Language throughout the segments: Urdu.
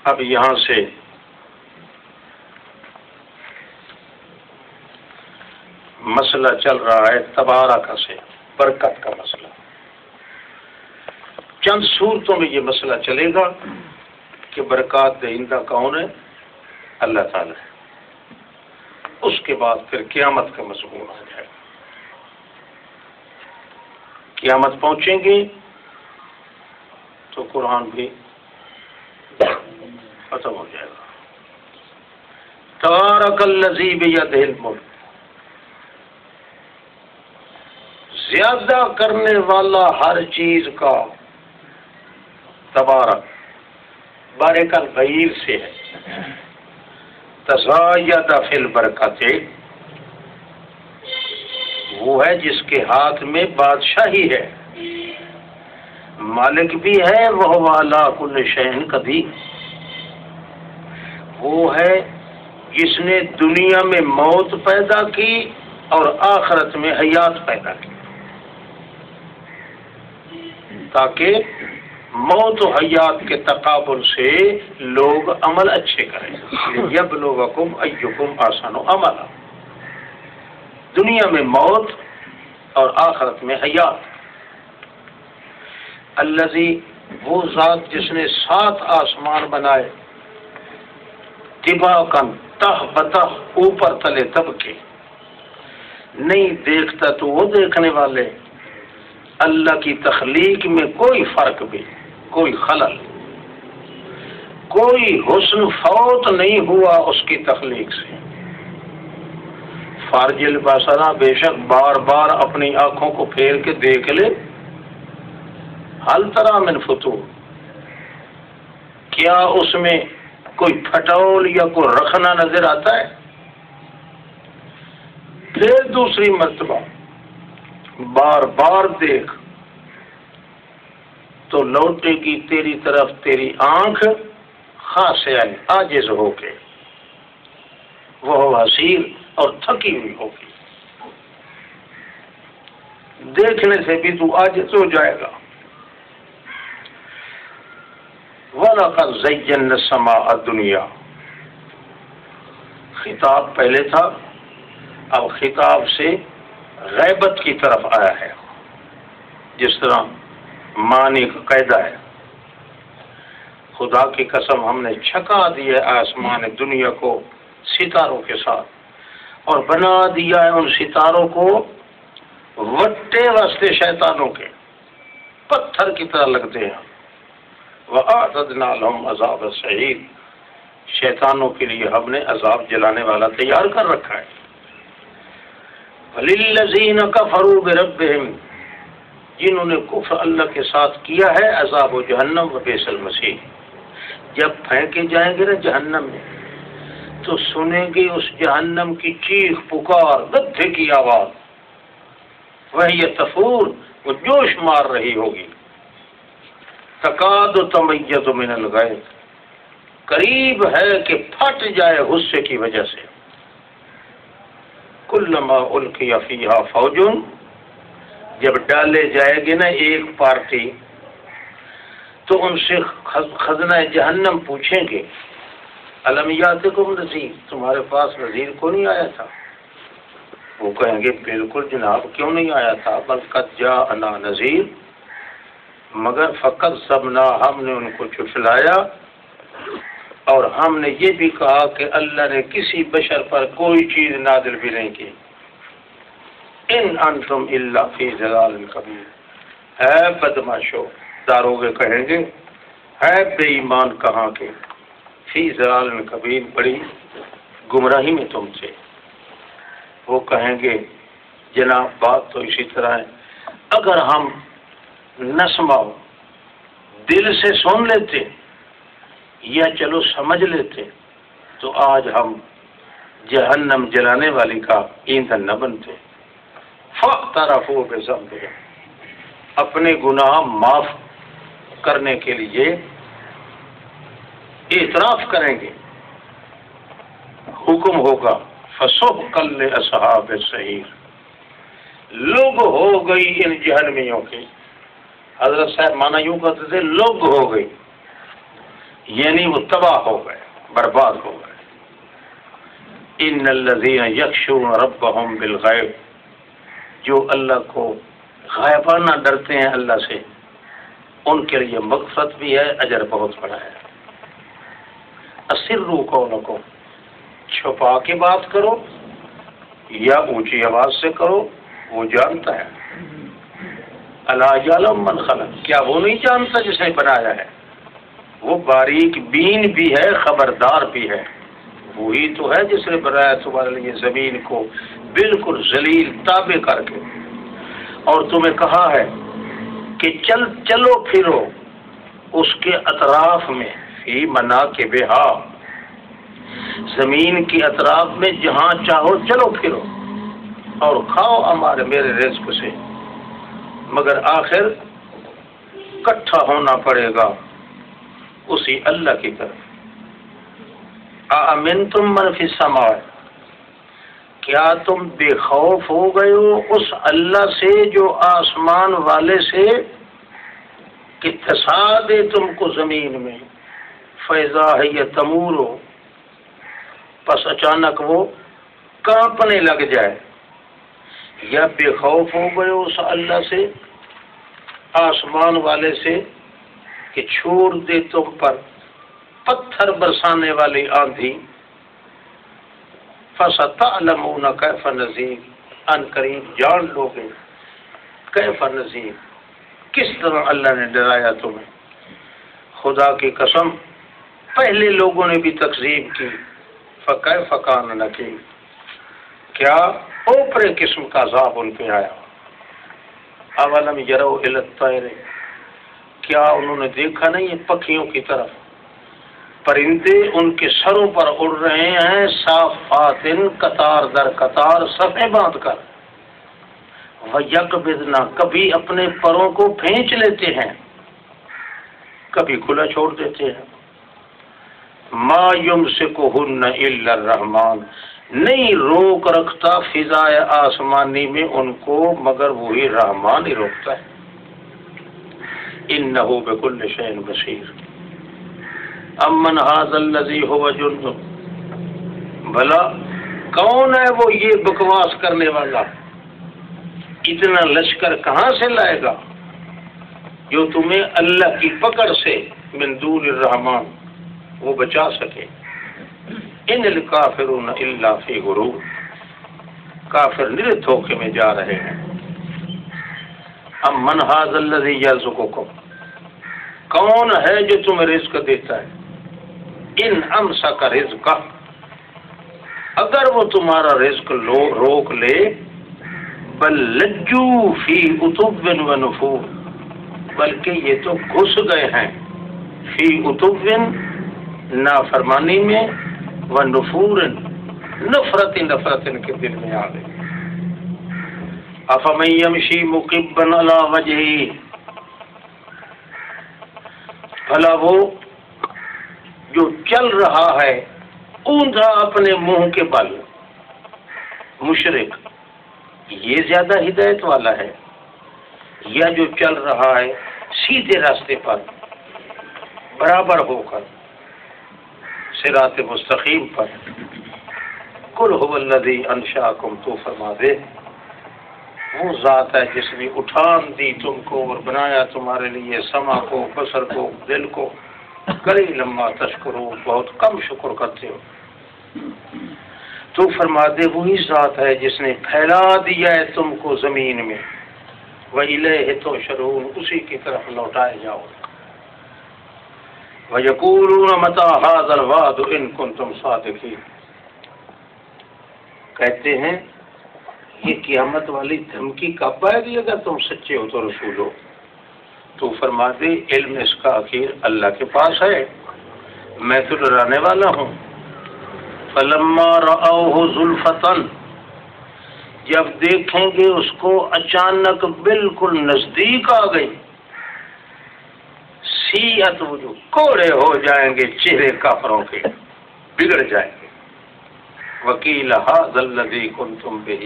اب یہاں سے مسئلہ چل رہا ہے تبارک سے، برکت کا مسئلہ۔ چند صورتوں میں یہ مسئلہ چلے گا کہ برکات دہندہ کون ہے؟ اللہ تعالی ہے۔ اس کے بعد پھر قیامت کا مضمون آ جائے گا۔ قیامت پہنچیں گے تو قرآن بھی ختم ہو جائے گا۔ تبارک الذی بیدہ الملک، زیادہ کرنے والا ہر چیز کا، تبارک بارک الغیر سے ہے، تزاید فی البرکت وہ ہے جس کے ہاتھ میں بادشاہی ہے، مالک بھی ہے، وہ علی کل شیء قدیر، وہ ہے جس نے دنیا میں موت پیدا کی اور آخرت میں حیات پیدا کی، تاکہ موت و حیات کے تقابل سے لوگ عمل اچھے کریں، یبلوکم ایکم احسن عملا، دنیا میں موت اور آخرت میں حیات۔ الذی وہ ذات جس نے 7 آسمان بنائے، طباقاً تہ بتہ، اوپر تلے دب کے، نہیں دیکھتا تو وہ دیکھنے والے، اللہ کی تخلیق میں کوئی فرق بھی، کوئی خلل، کوئی حسن فوت نہیں ہوا اس کی تخلیق سے۔ فارج البصر، بے شک بار بار اپنی آنکھوں کو پھیر کے دیکھ لے، حل تری من فطور، کیا اس میں کوئی پھٹول یا کوئی رخنا نظر آتا ہے؟ پھر دوسری مرتبہ بار بار دیکھ تو لوٹے گی تیری طرف تیری آنکھ خاشعاً، عاجز ہو کے، وہ حسیر، اور تھکی ہوئی ہوگی، دیکھنے سے بھی تو عاجز ہو جائے گا۔ وَلَقَدْ زَيَّنَّا السَّمَاءَ الدُّنْيَا، خطاب پہلے تھا، اب خطاب سے غیبت کی طرف آیا ہے، جس طرح معنی کا قاعدہ ہے، خدا کی قسم ہم نے چھکا دیا آسمان دنیا کو ستاروں کے ساتھ، اور بنا دیا ہے ان ستاروں کو وٹے واسطے شیطانوں کے، پتھر کی طرح لگتے ہیں۔ وَأَعْتَدْنَا لَهُمْ عَذَابَ السَّعِيرِ، شیطانوں کے لیے ہم نے عذاب جلانے والا تیار کر رکھا ہے۔ وَلِلَّذِينَ كَفَرُوا بِرَبِّهِمْ، جنہوں نے کفر اللہ کے ساتھ کیا ہے، عذاب و جہنم وبئس المصیر، جب پھینکے جائیں گے نا جہنم میں تو سنیں گے اس جہنم کی چیخ پکار، گدھے کی آواز، وہی تفور، وہ جوش مار رہی ہوگی، تکاد تمیز من الغیظ، قریب ہے کہ پھٹ جائے غصے کی وجہ سے۔ کلما القی فیہا فوج، جب ڈالے جائے گے نا ایک پارٹی تو ان سے خزنہ جہنم پوچھیں گے، الم یاتکم نذیر، تمہارے پاس نذیر کو نہیں آیا تھا؟ وہ کہیں گے بالکل جناب، کیوں نہیں آیا تھا؟ بل قد جاءنا نذیر، مگر فقط سبنا، ہم نے ان کو جھٹلایا، اور ہم نے یہ بھی کہا کہ اللہ نے کسی بشر پر کوئی چیز نازل بھی نہیں کی۔ ان انتم الا فی ضلال کبیر، ہے بدماشو، داروغے کہیں گے ہے بے ایمان کہاں کے، فی ضلال کبیر، بڑی گمراہی میں تم تھے۔ وہ کہیں گے جناب بات تو اسی طرح ہے، اگر ہم نہ سماؤ دل سے سن لیتے یا چلو سمجھ لیتے تو آج ہم جہنم جلانے والی کا ایندھن نہ بنتے۔ فاعترفوا بذنبہم، اپنے گناہ معاف کرنے کے لیے اعتراف کریں گے، حکم ہوگا فسحقا لاصحاب السعیر، لوگ ہو گئی ان جہنمیوں کی۔ حضرت صاحب مانا یوں کرتے تھے، لوگ ہو گئی، یعنی وہ تباہ ہو گئے، برباد ہو گئے۔ ان الذین یخشون ربهم بالغیب، جو اللہ کو غائبانہ ڈرتے ہیں اللہ سے، ان کے لیے مغفرت بھی ہے، اجر بہت بڑا ہے۔ اسروا قولکم، چھپا کے بات کرو یا اونچی آواز سے کرو، وہ جانتا ہے۔ الا یعلم من خلق، کیا وہ نہیں جانتا جس نے بنایا ہے؟ وہ باریک بین بھی ہے، خبردار بھی ہے۔ وہی تو ہے جس نے بنایا تمہارے لیے زمین کو بالکل ذلیل تابع کر کے، اور تمہیں کہا ہے کہ چلو پھرو اس کے اطراف میں، فی مناکبہا، زمین کے اطراف میں جہاں چاہو چلو پھرو اور کھاؤ میرے رزق سے، مگر آخر کٹھا ہونا پڑے گا اسی اللہ کی طرف۔ اَأَمِنْتُم مَّن فِي السَّمَاءِ، کیا تم بے خوف ہو گئے ہو اس اللہ سے جو آسمان والے سے کہ دھسا دے تم کو زمین میں، فَإِذَا هِيَ تَمُورُ، پس اچانک وہ کانپنے لگ جائے۔ یا بے خوف ہو گئے اس اللہ سے، آسمان والے سے، کہ چھوڑ دے تم پر پتھر برسانے والی آندھی۔ فَسَتَعْلَمُونَ كَيْفَ نَذِيرِ، ان قریب جان لو گے کیف نذیر، کس طرح اللہ نے ڈرایا تمہیں۔ خدا کی قسم پہلے لوگوں نے بھی تکذیب کی، فَكَيْفَ كَانَ نَكِيرِ، کیا اوپرے قسم کا عذاب ان پہ آیا۔ اولم یروا الی الطیر، کیا انہوں نے دیکھا نہیں ہے پکھیوں کی طرف، پرندے ان کے سروں پر اڑ رہے ہیں، صافات، قطار در قطار، صفیں باندھ کر، وَيَقْبِضْنَ، کبھی اپنے پروں کو پھینچ لیتے ہیں، کبھی کھلا چھوڑ دیتے ہیں۔ ما یمسکہن الا الرحمن، نہیں روک رکھتا فضائے آسمانی میں ان کو مگر وہی رحمان ہی روکتا ہے۔ انہ بکل شیء بصیر۔ امن ھذا الذی ھو جند، بھلا کون ہے وہ یہ بکواس کرنے والا، اتنا لشکر کہاں سے لائے گا جو تمہیں اللہ کی پکڑ سے من دون الرحمن وہ بچا سکے۔ ان الکافرون الا فی غرور، کافر نرے دھوکے میں جا رہے ہیں۔ امن ھذا الذی یرزقکم، کون ہے جو تمہیں رزق دیتا ہے، ان امسک رزقہ، اگر وہ تمہارا رزق روک لے، بل لجو فی عتب و نفور، بلکہ یہ تو گھس گئے ہیں فی عتب نافرمانی میں، و نفور نفرت کے دل میں آ گئے۔ افمن یمشی مکبا علی وجہہ، بھلا وہ جو چل رہا ہے اوندا اپنے منہ کے بل، مشرک، یہ زیادہ ہدایت والا ہے یا جو چل رہا ہے سیدھے راستے پر برابر ہو کر صراط مستقیم پر۔ قل هو الذی انشأکم، تو فرما دے وہ ذات ہے جس نے اٹھان دی تم کو اور بنایا تمہارے لیے سمع کو، بصر کو، دل کو، قلیلا ما تشکرون، بہت کم شکر کرتے ہو۔ تو فرما دے وہی ذات ہے جس نے پھیلا دیا ہے تم کو زمین میں، وَإِلَيْهِ تُحْشَرُونَ، اسی کی طرف لوٹائے جاؤ۔ وَيَقُولُونَ مَتَىٰ هَٰذَا الْوَعْدُ إِن كُنتُمْ صَادِقِينَ، کہتے ہیں یہ قیامت والی دھمکی کب آئے گی اگر تم سچے ہو تو رسول ہو۔ تو فرما دے علم اس کا اخیر اللہ کے پاس ہے، میں تو ڈرانے والا ہوں۔ فَلَمَّا رَأَوْهُ زُلْفَةً، جب دیکھیں گے اس کو اچانک بالکل نزدیک آ گئی، سیئت وجوہ، کوڑے ہو جائیں گے چہرے کافروں کے، بگڑ جائیں گے۔ وَقِيلَ هَٰذَا الَّذِي كُنتُم بِهِ،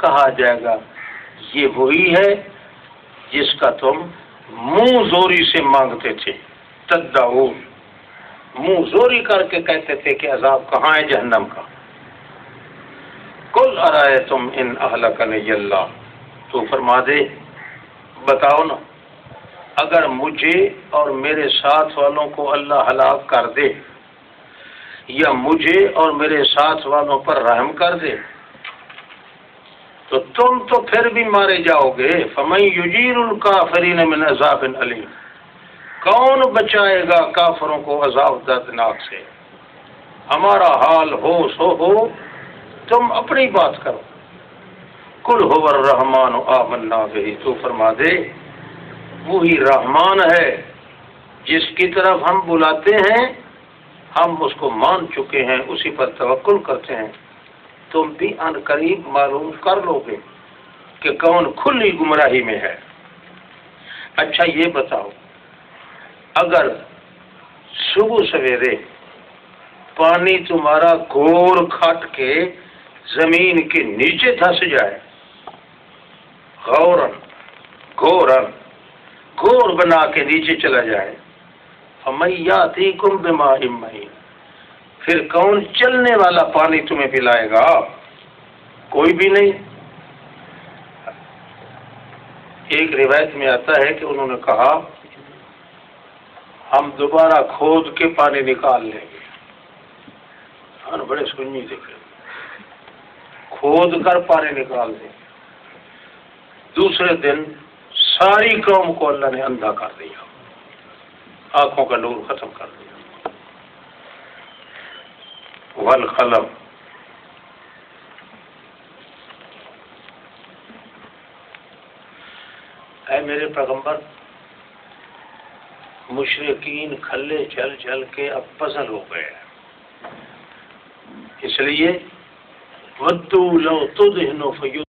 کہا جائے گا یہ وہی ہے جس کا تم منہ زوری سے مانگتے تھے، تدعون، منہ زوری کر کے کہتے تھے کہ عذاب کہاں ہے جہنم کا. قل ارأیتم ان اہلکنی اللہ، تو فرما دے بتاؤ نا، اگر مجھے اور میرے ساتھ والوں کو اللہ ہلاک کر دے یا مجھے اور میرے ساتھ والوں پر رحم کر دے تو تم تو پھر بھی مارے جاؤ گے. فمن یجیر الکافرین من عذاب علیم، کون بچائے گا کافروں کو عذاب دردناک سے. ہمارا حال ہو سو ہو، تم اپنی بات کرو. قل هو الرحمن آمنا به، تو فرما دے وہی رحمان ہے جس کی طرف ہم بلاتے ہیں ہم اس کو مان چکے ہیں، اسی پر توکل کرتے ہیں. تم بھی ان قریب معلوم کر لو گے کہ کون کھلی گمراہی میں ہے. اچھا یہ بتاؤ، اگر صبح سویرے پانی تمہارا گور کھٹ کے زمین کے نیچے دھس جائے، غورن گور بنا کے نیچے چلا جائے، فمن یاتیکم بماء معین، پھر کون چلنے والا پانی تمہیں پلائے گا؟ کوئی بھی نہیں. ایک روایت میں آتا ہے کہ انہوں نے کہا ہم دوبارہ کھود کے پانی نکال لیں گے. ہاں بڑے سنی دیکھے، کھود کر پانی نکال دیں. دوسرے دن ساری قوم کو اللہ نے اندھا کر دیا، آنکھوں کا نور ختم کر دیا. والقلم، اے میرے پیغمبر، مشرکین کھلے چل چل کے اب پزل ہو گئے، اس لیے وَدُّوا لَوْ تُدْهِنُ فَيُدْهِنُونَ